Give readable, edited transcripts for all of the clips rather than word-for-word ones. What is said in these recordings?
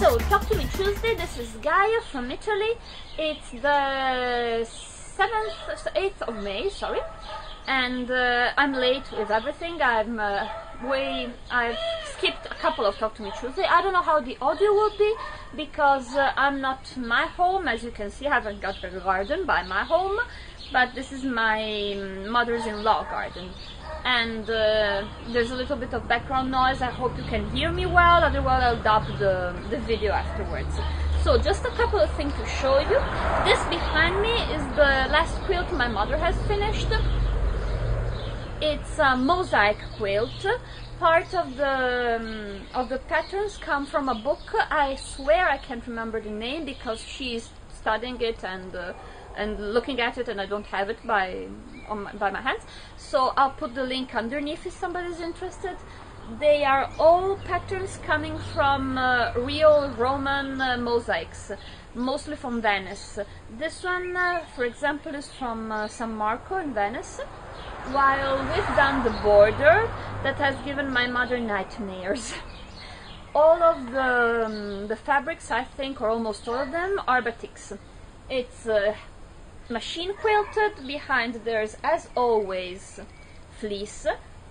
So, Talk to Me Tuesday, this is Gaia from Italy. It's the 8th of May, sorry. And I'm late with everything. I've skipped a couple of Talk to Me Tuesday. I don't know how the audio will be because I'm not my home. As you can see, I haven't got a garden by my home, but this is my mother's-in-law garden. And there's a little bit of background noise. I hope you can hear me well, otherwise I'll dub the video afterwards. So just a couple of things to show you. This behind me is the last quilt my mother has finished. It's a mosaic quilt. Part of the patterns come from a book. I swear I can't remember the name because she's studying it and looking at it, and I don't have it by my hands. So I'll put the link underneath if somebody's interested. They are all patterns coming from real Roman mosaics, mostly from Venice. This one, for example, is from San Marco in Venice, while we've done the border that has given my mother nightmares. All of the fabrics, I think, or almost all of them, are batiks. It's machine quilted. Behind there's, as always, fleece.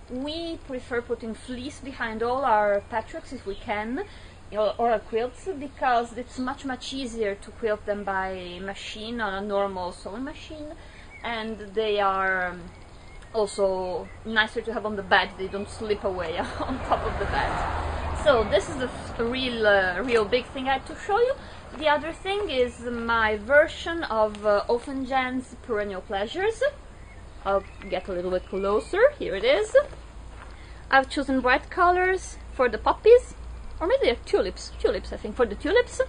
We prefer putting fleece behind all our patchworks if we can, or our quilts, because it's much easier to quilt them by machine on a normal sewing machine, and they are also nicer to have on the bed. They don't slip away on top of the bed. So this is the real big thing I had to show you. The other thing is my version of Offenjan's Perennial Pleasures. I'll get a little bit closer. Here it is. I've chosen bright colors for the poppies, or maybe they're tulips. Tulips, I think, for the tulips.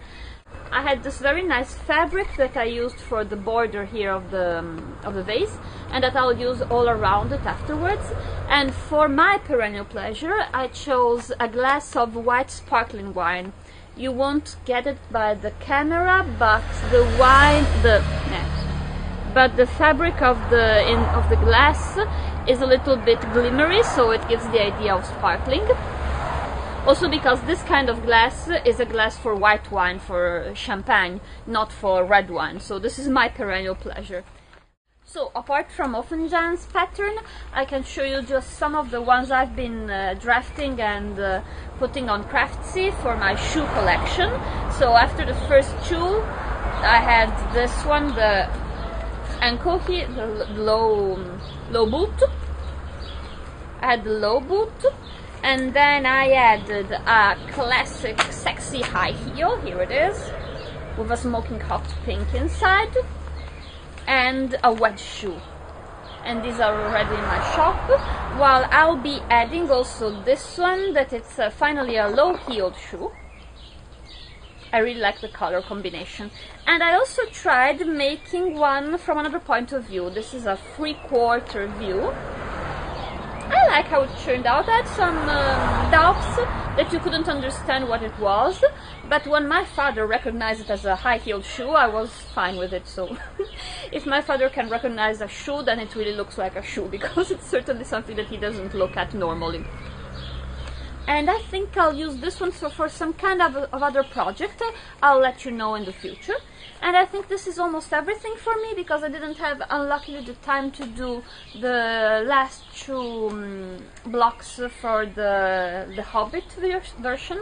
I had this very nice fabric that I used for the border here of the vase, and that I'll use all around it afterwards. And for my perennial pleasure, I chose a glass of white sparkling wine. You won't get it by the camera, but the wine, but the fabric of the glass is a little bit glimmery, so it gives the idea of sparkling. Also because this kind of glass is a glass for white wine, for champagne, not for red wine. So this is my perennial pleasure. So apart from Offenjan's pattern, I can show you just some of the ones I've been drafting and putting on Craftsy for my shoe collection. So after the first shoe, I had this one, the ankle here, the low boot. I had the low boot, and then I added a classic sexy high heel. Here it is, with a smoking hot pink inside, and a wedge shoe. And these are already in my shop, while I'll be adding also this one, that it's finally a low-heeled shoe. I really like the color combination. And I also tried making one from another point of view. This is a 3/4 view. I like how it turned out. I had some doubts that you couldn't understand what it was, but when my father recognized it as a high-heeled shoe, I was fine with it. So if my father can recognize a shoe, then it really looks like a shoe, because it's certainly something that he doesn't look at normally. And I think I'll use this one for some kind of other project. I'll let you know in the future. And I think this is almost everything for me, because I didn't have, unluckily, the time to do the last two blocks for the Hobbit version.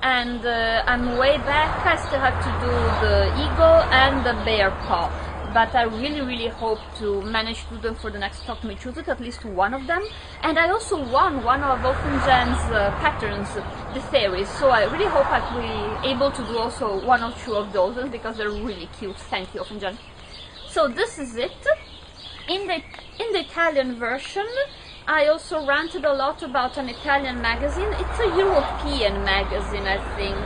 And I'm way back. I still have to do the eagle and the bear paw. But I really hope to manage to do them for the next Talk to Me Tuesday, at least one of them. And I also won one of Offenjan's patterns, the fairies, so I really hope I'll be able to do also one or two of those, because they're really cute. Thank you, Offenjan. So this is it. In the Italian version, I also ranted a lot about an Italian magazine. It's a European magazine, I think.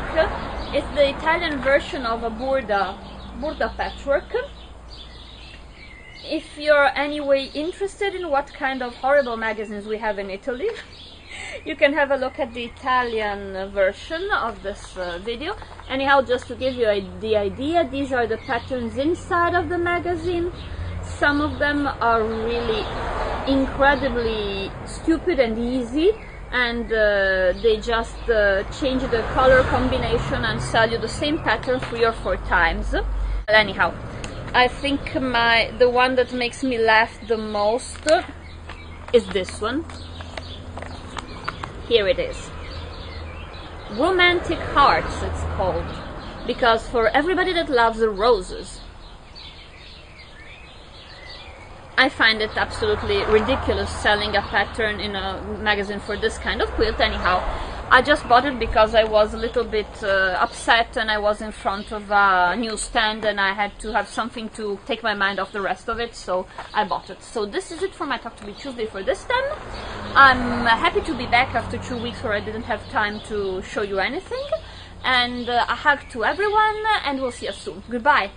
It's the Italian version of a Burda patchwork. If you're anyway interested in what kind of horrible magazines we have in Italy, you can have a look at the Italian version of this video. Anyhow, just to give you the idea, these are the patterns inside of the magazine. Some of them are really incredibly stupid and easy. and they just change the color combination and sell you the same pattern 3 or 4 times. But anyhow, I think the one that makes me laugh the most is this one. Here it is. Romantic Hearts, it's called, because for everybody that loves the roses. I find it absolutely ridiculous selling a pattern in a magazine for this kind of quilt. Anyhow, I just bought it because I was a little bit upset and I was in front of a newsstand and I had to have something to take my mind off the rest of it, so I bought it. So this is it for my Talk to Me Tuesday for this time. I'm happy to be back after 2 weeks where I didn't have time to show you anything. And a hug to everyone, and we'll see you soon. Goodbye!